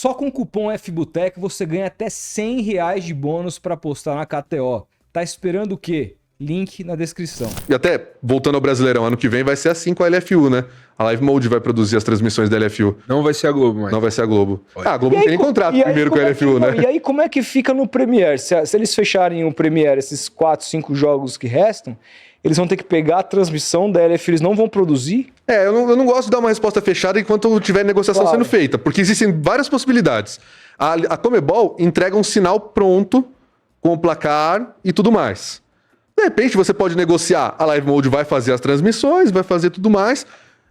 Só com o cupom FBUTEC você ganha até R$100 de bônus para apostar na KTO. Tá esperando o quê? Link na descrição. E até, voltando ao Brasileirão, ano que vem vai ser assim com a LFU, né? A Live Mode vai produzir as transmissões da LFU. Não vai ser a Globo, mas... Não vai ser a Globo. Olha. A Globo não tem nem contrato primeiro com a LFU, né? E aí, como é que fica no Premiere? Se eles fecharem o Premiere, esses 4, 5 jogos que restam, eles vão ter que pegar a transmissão da LFU, eles não vão produzir? Eu não gosto de dar uma resposta fechada enquanto tiver negociação sendo feita, porque existem várias possibilidades. A Conmebol entrega um sinal pronto, com o placar e tudo mais. De repente, você pode negociar, a Live Mode vai fazer as transmissões, vai fazer tudo mais,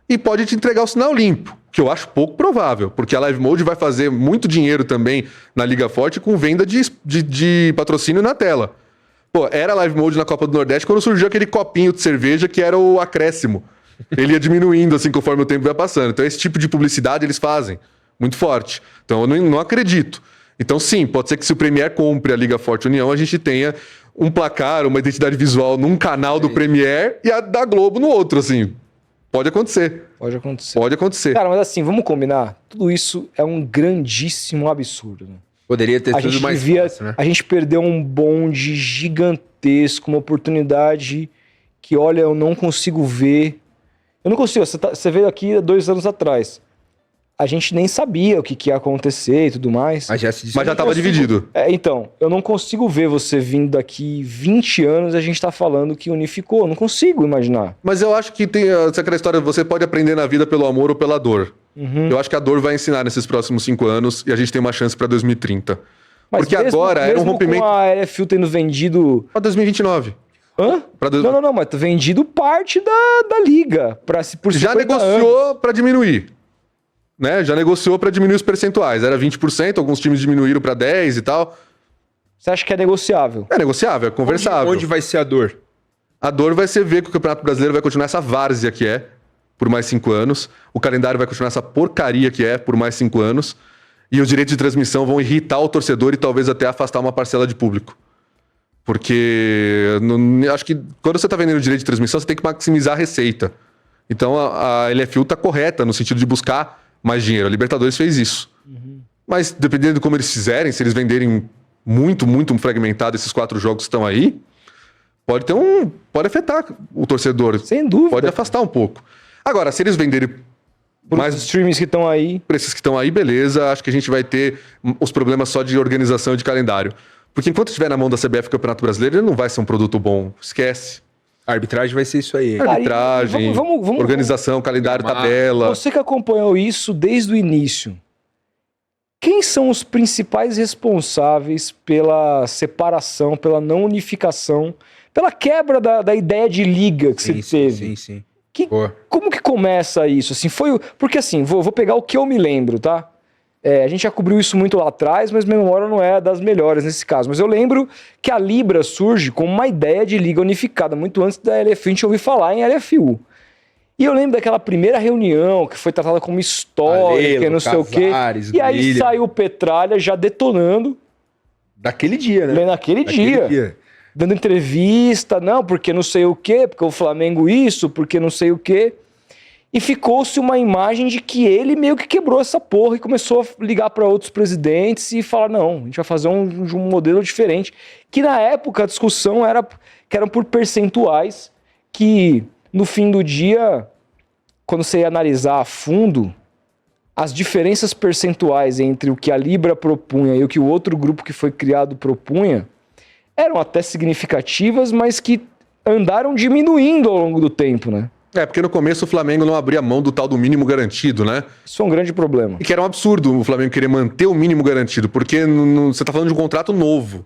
e pode te entregar o sinal limpo, que eu acho pouco provável, porque a Live Mode vai fazer muito dinheiro também na Liga Forte com venda de patrocínio na tela. Pô, era Live Mode na Copa do Nordeste quando surgiu aquele copinho de cerveja que era o acréscimo. Ele ia diminuindo assim conforme o tempo vai passando. Então esse tipo de publicidade eles fazem muito forte. Então eu não acredito. Então sim, pode ser que se o Premiere compre a Liga Forte União, a gente tenha um placar, uma identidade visual num canal do Premiere e a da Globo no outro, assim. Pode acontecer. Pode acontecer. Pode acontecer. Cara, mas assim, vamos combinar? Tudo isso é um grandíssimo absurdo, né? Poderia ter sido mais fácil, né? A gente perdeu um bonde gigantesco, uma oportunidade que, olha, eu não consigo ver. Eu não consigo. Você veio aqui há 2 anos atrás. A gente nem sabia o que ia acontecer e tudo mais. Mas já estava dividido. Então, eu não consigo ver você vindo daqui 20 anos e a gente tá falando que unificou. Eu não consigo imaginar. Mas eu acho que tem aquela história, você pode aprender na vida pelo amor ou pela dor. Eu acho que a dor vai ensinar nesses próximos 5 anos e a gente tem uma chance para 2030. Mas porque agora era um rompimento... com a LFU tendo vendido... Para 2029. Hã? Não, mas vendido parte da liga. Por já negociou para diminuir. Né? Já negociou para diminuir os percentuais. Era 20%, alguns times diminuíram para 10% e tal. Você acha que é negociável? É negociável, é conversável. Onde vai ser a dor? A dor vai ser ver que o Campeonato Brasileiro vai continuar essa várzea que é por mais 5 anos. O calendário vai continuar essa porcaria que é por mais 5 anos. E os direitos de transmissão vão irritar o torcedor e talvez até afastar uma parcela de público. Porque acho que quando você está vendendo direito de transmissão, você tem que maximizar a receita. Então a LFU está correta no sentido de buscar mais dinheiro. A Libertadores fez isso. Mas dependendo de como eles fizerem, se eles venderem muito fragmentado esses 4 jogos que estão aí, pode afetar o torcedor. Sem dúvida. Pode afastar um pouco. Agora, se eles venderem mais streams que estão aí, para esses que estão aí, beleza, acho que a gente vai ter os problemas só de organização e de calendário. Porque enquanto estiver na mão da CBF Campeonato Brasileiro, ele não vai ser um produto bom. Esquece. A arbitragem vai ser isso aí. Arbitragem, organização, calendário, tabela. Você que acompanhou isso desde o início, quem são os principais responsáveis pela separação, pela não unificação, pela quebra da ideia de liga que você teve? Sim. Como que começa isso? Assim, porque assim, vou pegar o que eu me lembro, tá? A gente já cobriu isso muito lá atrás, mas minha memória não é das melhores nesse caso. Mas eu lembro que a Libra surge como uma ideia de liga unificada, muito antes da LFU, a gente ouviu falar em LFU. E eu lembro daquela primeira reunião que foi tratada como histórica e não sei o quê. E aí saiu o Petralha já detonando. Daquele dia, né? Naquele dia. Dando entrevista, não, porque não sei o quê, porque o Flamengo isso, porque não sei o quê. E ficou-se uma imagem de que ele meio que quebrou essa porra e começou a ligar para outros presidentes e falar, não, a gente vai fazer um modelo diferente. Que na época a discussão eram por percentuais, que no fim do dia, quando você ia analisar a fundo, as diferenças percentuais entre o que a Libra propunha e o que o outro grupo que foi criado propunha eram até significativas, mas que andaram diminuindo ao longo do tempo, né? Porque no começo o Flamengo não abria mão do tal do mínimo garantido, né? Isso é um grande problema. E que era um absurdo o Flamengo querer manter o mínimo garantido, porque você tá falando de um contrato novo.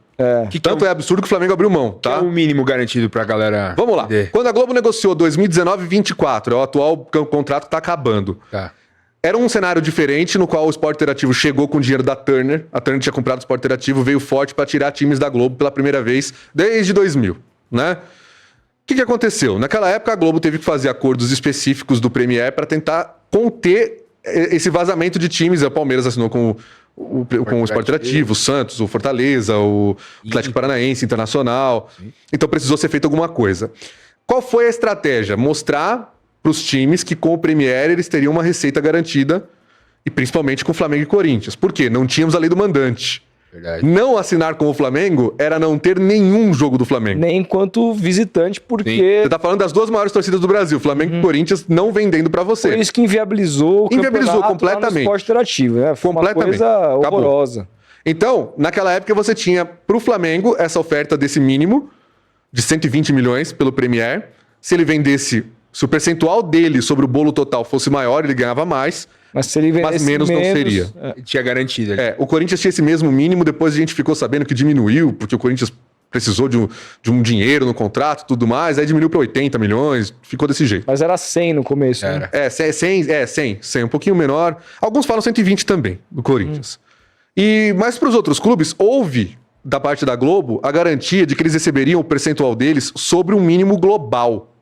Tanto é absurdo que o Flamengo abriu mão, tá? Que é o mínimo garantido pra galera... Vamos lá. Quando a Globo negociou 2019-24, é o atual contrato que tá acabando. Tá. Era um cenário diferente no qual o Sport Interativo chegou com o dinheiro da Turner. A Turner tinha comprado o Sport Interativo, veio forte para tirar times da Globo pela primeira vez desde 2000, né? O que aconteceu? Naquela época, a Globo teve que fazer acordos específicos do Premier para tentar conter esse vazamento de times. O Palmeiras assinou com o Sport Interativo, o Santos, o Fortaleza, o Atlético Paranaense, Internacional. Sim. Então precisou ser feita alguma coisa. Qual foi a estratégia? Mostrar para os times que com o Premier eles teriam uma receita garantida E principalmente com Flamengo e Corinthians. Por quê? Não tínhamos a lei do mandante. Verdade. Não assinar com o Flamengo era não ter nenhum jogo do Flamengo. Nem enquanto visitante, porque... Você tá falando das duas maiores torcidas do Brasil, Flamengo e Corinthians, não vendendo pra você. Por isso que inviabilizou o campeonato completamente. Lá no esporte interativo, né? Foi Completamente. uma coisa horrorosa. Acabou. Então, naquela época você tinha pro Flamengo essa oferta desse mínimo de 120 milhões pelo Premier. Se ele vendesse, se o percentual dele sobre o bolo total fosse maior, ele ganhava mais. Mas se ele vendesse menos não seria. Tinha garantido ali. O Corinthians tinha esse mesmo mínimo, depois a gente ficou sabendo que diminuiu, porque o Corinthians precisou de um dinheiro no contrato e tudo mais, aí diminuiu para 80 milhões, ficou desse jeito. Mas era 100 no começo, né? 100, um pouquinho menor. Alguns falam 120 também, do Corinthians. Mas para os outros clubes, houve, da parte da Globo, a garantia de que eles receberiam o percentual deles sobre um mínimo global.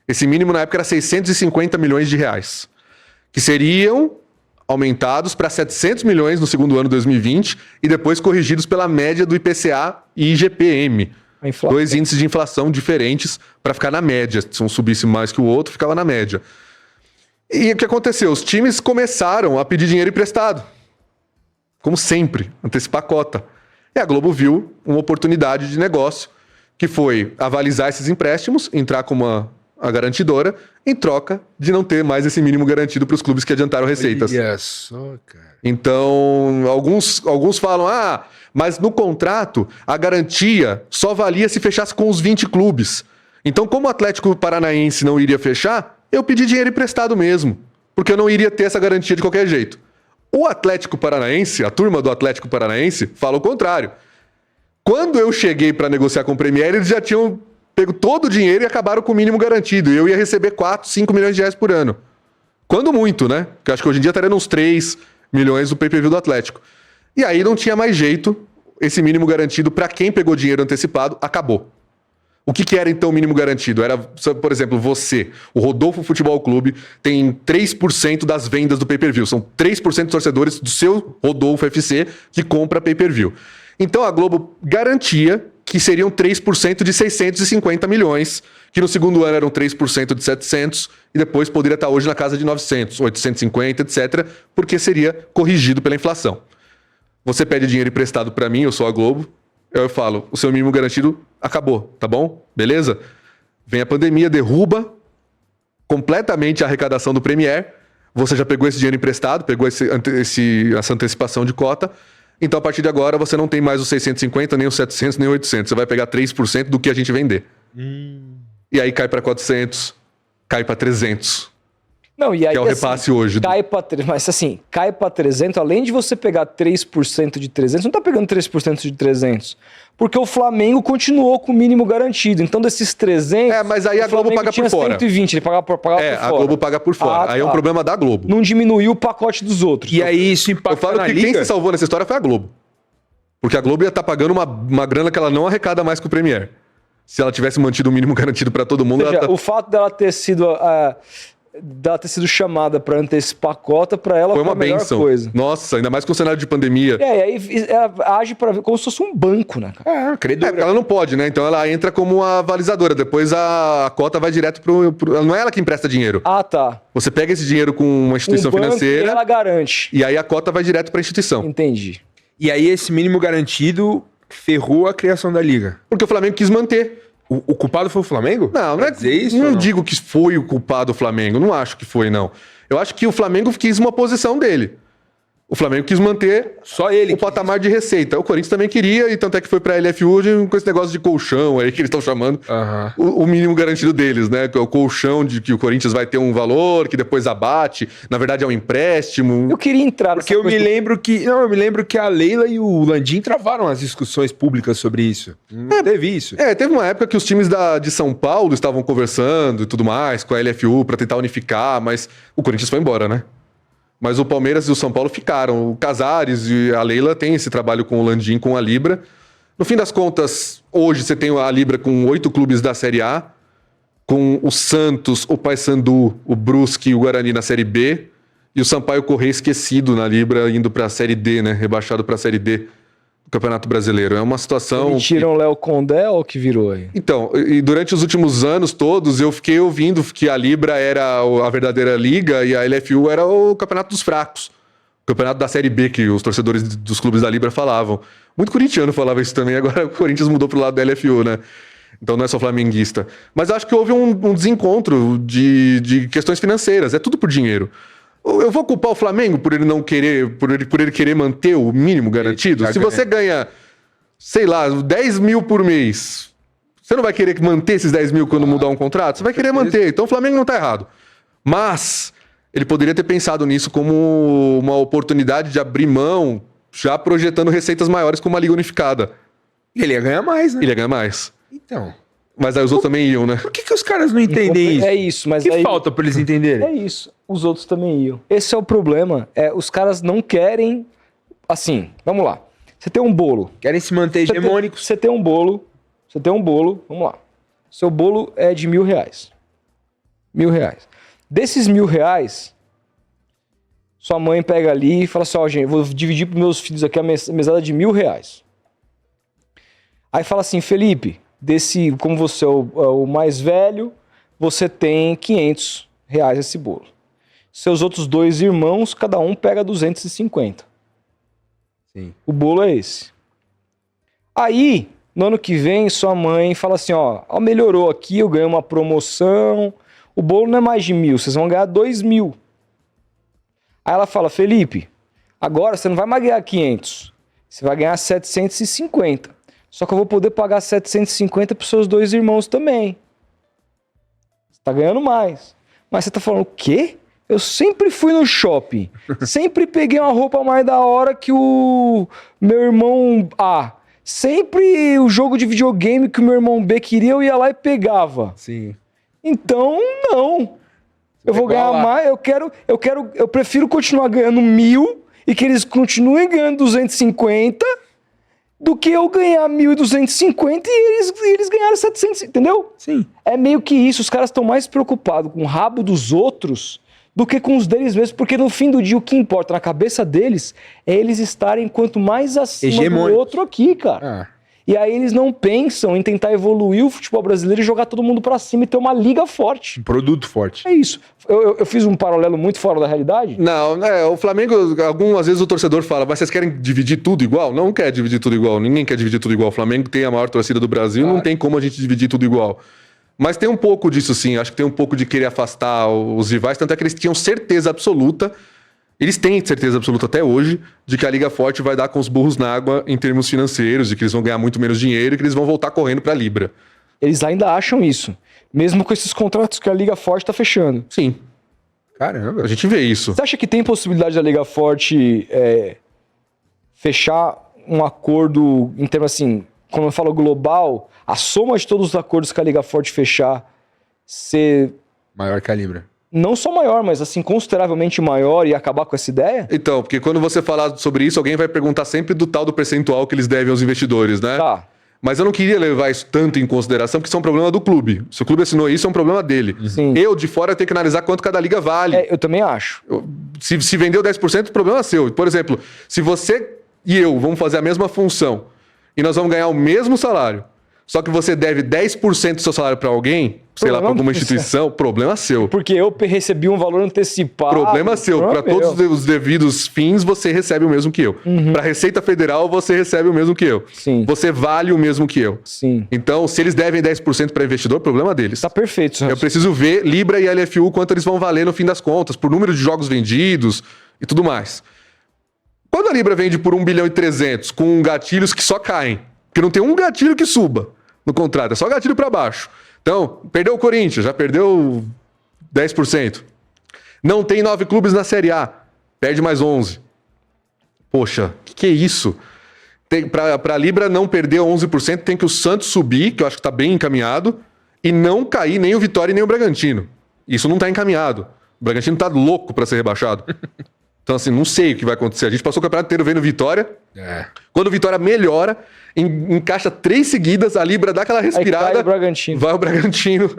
Esse mínimo na época era 650 milhões de reais. Que seriam aumentados para 700 milhões no segundo ano de 2020 e depois corrigidos pela média do IPCA e IGPM. Dois índices de inflação diferentes para ficar na média. Se um subisse mais que o outro, ficava na média. E o que aconteceu? Os times começaram a pedir dinheiro emprestado. Como sempre, antecipar a cota. E a Globo viu uma oportunidade de negócio, que foi avalizar esses empréstimos, entrar como a garantidora, em troca de não ter mais esse mínimo garantido para os clubes que adiantaram receitas. Olha só, cara. Então, alguns falam, mas no contrato a garantia só valia se fechasse com os 20 clubes. Então, como o Atlético Paranaense não iria fechar, eu pedi dinheiro emprestado mesmo, porque eu não iria ter essa garantia de qualquer jeito. O Atlético Paranaense, a turma do Atlético Paranaense, fala o contrário. Quando eu cheguei para negociar com o Premier, eles já tinham pego todo o dinheiro e acabaram com o mínimo garantido. Eu ia receber 4, 5 milhões de reais por ano. Quando muito, né? Porque eu acho que hoje em dia estaria uns 3 milhões do pay-per-view do Atlético. E aí não tinha mais jeito. Esse mínimo garantido, para quem pegou dinheiro antecipado, acabou. O que era então o mínimo garantido? Era, por exemplo, você, o Rodolfo Futebol Clube, tem 3% das vendas do pay-per-view. São 3% dos torcedores do seu Rodolfo FC que compra pay-per-view. Então a Globo garantia que seriam 3% de 650 milhões, que no segundo ano eram 3% de 700, e depois poderia estar hoje na casa de 900, 850, etc., porque seria corrigido pela inflação. Você pede dinheiro emprestado para mim, eu sou a Globo, eu falo, o seu mínimo garantido acabou, tá bom? Beleza? Vem a pandemia, derruba completamente a arrecadação do Premier, você já pegou esse dinheiro emprestado, pegou essa antecipação de cota, então, a partir de agora, você não tem mais os 650, nem os 700, nem os 800. Você vai pegar 3% do que a gente vender. E aí cai para 400, cai para 300. Não, e aí, que é o repasse hoje. Mas assim, cai para 300, além de você pegar 3% de 300, você não tá pegando 3% de 300. Porque o Flamengo continuou com o mínimo garantido. Então, desses 300... mas aí a Globo paga por fora. 120, ele pagava por fora. A Globo paga por fora. Aí é um problema da Globo. Não diminuiu o pacote dos outros. E aí isso impacta Eu falo na que liga? quem se salvou nessa história foi a Globo. Porque a Globo ia estar pagando uma grana que ela não arrecada mais com o Premier. Se ela tivesse mantido o mínimo garantido para todo mundo... Ou seja, o fato dela ter sido... sido chamada para antecipar a cota, para ela foi uma a melhor bênção. Coisa. Nossa, ainda mais com o cenário de pandemia. E aí ela age como se fosse um banco, né, cara? Credora. Ela não pode, né? Então ela entra como a avalizadora. Depois a cota vai direto pro... Não é ela que empresta dinheiro. Tá. Você pega esse dinheiro com uma instituição financeira... E ela garante. E aí a cota vai direto para a instituição. Entendi. E aí esse mínimo garantido ferrou a criação da liga. Porque o Flamengo quis manter. O culpado foi o Flamengo? Não é dizer isso. Não digo que foi o culpado o Flamengo. Não acho que foi, não. Eu acho que o Flamengo quis uma posição dele. O Flamengo quis manter só ele o patamar de receita. O Corinthians também queria, e tanto é que foi pra LFU com esse negócio de colchão aí que eles estão chamando. O mínimo garantido deles, né? O colchão de que o Corinthians vai ter um valor, que depois abate. Na verdade é um empréstimo. Eu queria entrar porque eu me lembro que a Leila e o Landim travaram as discussões públicas sobre isso. Teve isso. Teve uma época que os times de São Paulo estavam conversando e tudo mais com a LFU pra tentar unificar, mas o Corinthians foi embora, né? Mas o Palmeiras e o São Paulo ficaram. O Casares e a Leila têm esse trabalho com o Landim, com a Libra. No fim das contas, hoje você tem a Libra com 8 clubes da Série A, com o Santos, o Paysandu, o Brusque e o Guarani na Série B, e o Sampaio Corrêa esquecido na Libra, indo para a Série D, né? Rebaixado para a Série D do Campeonato Brasileiro. É uma situação... Tiram o Léo Condé ou o que virou aí? Então, e durante os últimos anos todos, eu fiquei ouvindo que a Libra era a verdadeira liga e a LFU era o Campeonato dos Fracos. campeonato da Série B, que os torcedores dos clubes da Libra falavam. Muito corintiano falava isso também, agora o Corinthians mudou pro lado da LFU, né? Então não é só flamenguista. Mas acho que houve um desencontro de questões financeiras, é tudo por dinheiro. Eu vou culpar o Flamengo por ele não querer, por ele querer manter o mínimo garantido? Se você ganha, sei lá, 10 mil por mês, você não vai querer manter esses 10 mil quando mudar um contrato? Você vai querer manter. Então o Flamengo não tá errado. Mas ele poderia ter pensado nisso como uma oportunidade de abrir mão, já projetando receitas maiores com uma liga unificada. Ele ia ganhar mais, né? Ele ia ganhar mais. Então. Mas aí os outros também iam, né? Por que os caras não entendem isso? É isso, mas O que aí... falta pra eles entenderem? É isso. Os outros também iam. Esse é o problema. Os caras não querem... Assim, vamos lá. Você tem um bolo. Querem se manter hegemônicos. Você tem um bolo. Vamos lá. Seu bolo é de R$1.000. R$1.000. Desses R$1.000, sua mãe pega ali e fala assim, ó, gente, eu vou dividir pros meus filhos aqui a mesada de R$1.000. Aí fala assim, Felipe, como você é o mais velho, você tem R$500 esse bolo. Seus outros 2 irmãos, cada um pega 250. Sim. O bolo é esse. Aí, no ano que vem, sua mãe fala assim, ó, melhorou aqui, eu ganhei uma promoção, o bolo não é mais de 1.000, vocês vão ganhar 2.000. Aí ela fala, Felipe, agora você não vai mais ganhar 500, você vai ganhar 750. Só que eu vou poder pagar 750 para os seus 2 irmãos também. Você tá ganhando mais. Mas você tá falando, o quê? Eu sempre fui no shopping. Sempre peguei uma roupa mais da hora que o meu irmão A. Sempre o jogo de videogame que o meu irmão B queria, eu ia lá e pegava. Sim. Então, não. Eu vou ganhar lá. mais, eu prefiro continuar ganhando 1.000 e que eles continuem ganhando 250 do que eu ganhar 1.250 e eles ganharam 700, entendeu? Sim. É meio que isso, os caras estão mais preocupados com o rabo dos outros do que com os deles mesmos, porque no fim do dia o que importa na cabeça deles é eles estarem quanto mais acima do outro aqui, cara. E aí eles não pensam em tentar evoluir o futebol brasileiro e jogar todo mundo pra cima e ter uma liga forte. Um produto forte. É isso. Eu fiz um paralelo muito fora da realidade? Não, o Flamengo, algumas vezes o torcedor fala, mas vocês querem dividir tudo igual? Não quer dividir tudo igual, ninguém quer dividir tudo igual. O Flamengo tem a maior torcida do Brasil, não tem como a gente dividir tudo igual. Mas tem um pouco disso sim, acho que tem um pouco de querer afastar os rivais, tanto é que eles tinham certeza absoluta, eles têm certeza absoluta até hoje, de que a Liga Forte vai dar com os burros na água em termos financeiros, de que eles vão ganhar muito menos dinheiro e que eles vão voltar correndo pra Libra. Eles ainda acham isso, mesmo com esses contratos que a Liga Forte tá fechando. Sim. Caramba. A gente vê isso. Você acha que tem possibilidade da Liga Forte fechar um acordo em termos assim, quando eu falo global, a soma de todos os acordos que a Liga Forte fechar ser... Maior que a Libra. Não só maior, mas assim, consideravelmente maior e acabar com essa ideia? Então, porque quando você falar sobre isso, alguém vai perguntar sempre do tal do percentual que eles devem aos investidores, né? Tá. Mas eu não queria levar isso tanto em consideração, porque isso é um problema do clube. Se o clube assinou isso, é um problema dele. Sim. Eu, de fora, tenho que analisar quanto cada liga vale. Eu também acho. Se vendeu 10%, o problema é seu. Por exemplo, se você e eu vamos fazer a mesma função e nós vamos ganhar o mesmo salário, só que você deve 10% do seu salário para alguém, sei lá, para alguma instituição, problema seu. Porque eu recebi um valor antecipado. Problema seu. Para todos os devidos fins, você recebe o mesmo que eu. Para a Receita Federal, você recebe o mesmo que eu. Sim. Você vale o mesmo que eu. Sim. Então, se eles devem 10% para investidor, problema deles. Tá perfeito, Celso. Eu preciso ver Libra e LFU quanto eles vão valer no fim das contas, por número de jogos vendidos e tudo mais. Quando a Libra vende por 1.300 bilhão com gatilhos que só caem, porque não tem um gatilho que suba no contrato, é só gatilho para baixo. Então, perdeu o Corinthians, já perdeu 10%. Não tem 9 clubes na Série A, perde mais 11. Poxa, que é isso? Para a Libra não perder 11%, tem que o Santos subir, que eu acho que está bem encaminhado, e não cair nem o Vitória e nem o Bragantino. Isso não está encaminhado. O Bragantino está louco para ser rebaixado. Então, assim, não sei o que vai acontecer. A gente passou o campeonato inteiro vendo Vitória. Quando o Vitória melhora, encaixa 3 seguidas, a Libra dá aquela respirada. Aí cai o Bragantino. Vai o Bragantino.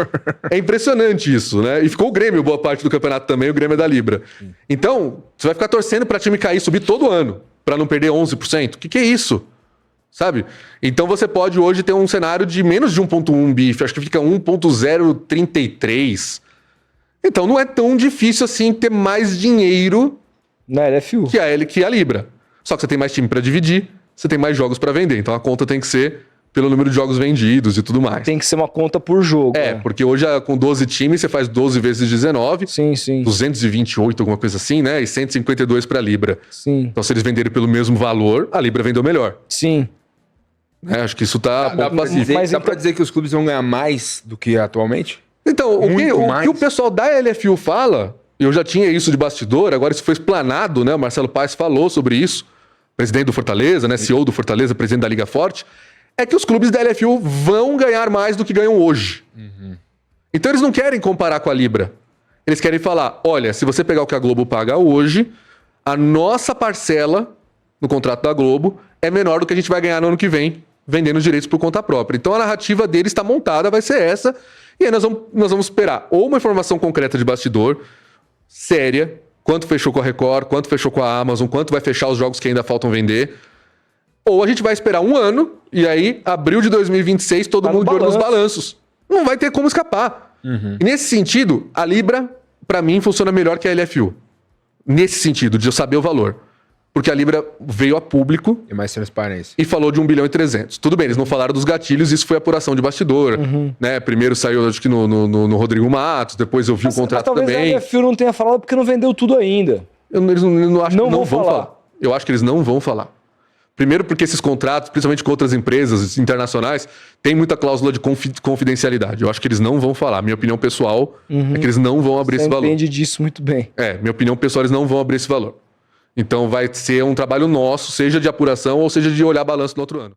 É impressionante isso, né? E ficou o Grêmio boa parte do campeonato também, o Grêmio é da Libra. Então, você vai ficar torcendo pra time cair, subir todo ano, pra não perder 11%. O que é isso? Sabe? Então você pode hoje ter um cenário de menos de 1.1 bi, acho que fica 1.033. Então não é tão difícil assim ter mais dinheiro Na LFU. que é a Libra. Só que você tem mais time para dividir, você tem mais jogos para vender. Então a conta tem que ser pelo número de jogos vendidos e tudo mais. Tem que ser uma conta por jogo. Porque hoje com 12 times você faz 12 vezes 19. Sim. 228, alguma coisa assim, né? E 152 para Libra. Sim. Então se eles venderem pelo mesmo valor, a Libra vendeu melhor. Sim. Acho que isso tá Dá pra dizer que os clubes vão ganhar mais do que atualmente? Então, o que mais. o pessoal da LFU fala, eu já tinha isso de bastidor, agora isso foi explanado, né? O Marcelo Paes falou sobre isso, presidente do Fortaleza, né? CEO do Fortaleza, presidente da Liga Forte, é que os clubes da LFU vão ganhar mais do que ganham hoje. Então eles não querem comparar com a Libra. Eles querem falar, olha, se você pegar o que a Globo paga hoje, a nossa parcela no contrato da Globo é menor do que a gente vai ganhar no ano que vem, vendendo os direitos por conta própria. Então a narrativa deles está montada, vai ser essa, e aí nós vamos esperar ou uma informação concreta de bastidor, séria, quanto fechou com a Record, quanto fechou com a Amazon, quanto vai fechar os jogos que ainda faltam vender, ou a gente vai esperar um ano, e aí, abril de 2026, todo mundo de olho nos balanços. Não vai ter como escapar. E nesse sentido, a Libra, para mim, funciona melhor que a LFU. Nesse sentido, de eu saber o valor. Porque a Libra veio a público E mais transparência. e falou de 1 bilhão e 300. Tudo bem, eles não falaram dos gatilhos, isso foi apuração de bastidor. Né? Primeiro saiu, acho que no Rodrigo Matos, depois eu vi o contrato talvez também. a LFU não tenha falado porque não vendeu tudo ainda. Eles não acho Não que não vão vão falar. falar. Eu acho que eles não vão falar. Primeiro porque esses contratos, principalmente com outras empresas internacionais, tem muita cláusula de confidencialidade. Eu acho que eles não vão falar. Minha opinião pessoal é que eles não vão abrir Você esse valor. entende disso muito bem. Minha opinião pessoal, eles não vão abrir esse valor. Então vai ser um trabalho nosso, seja de apuração ou seja de olhar balanço no outro ano.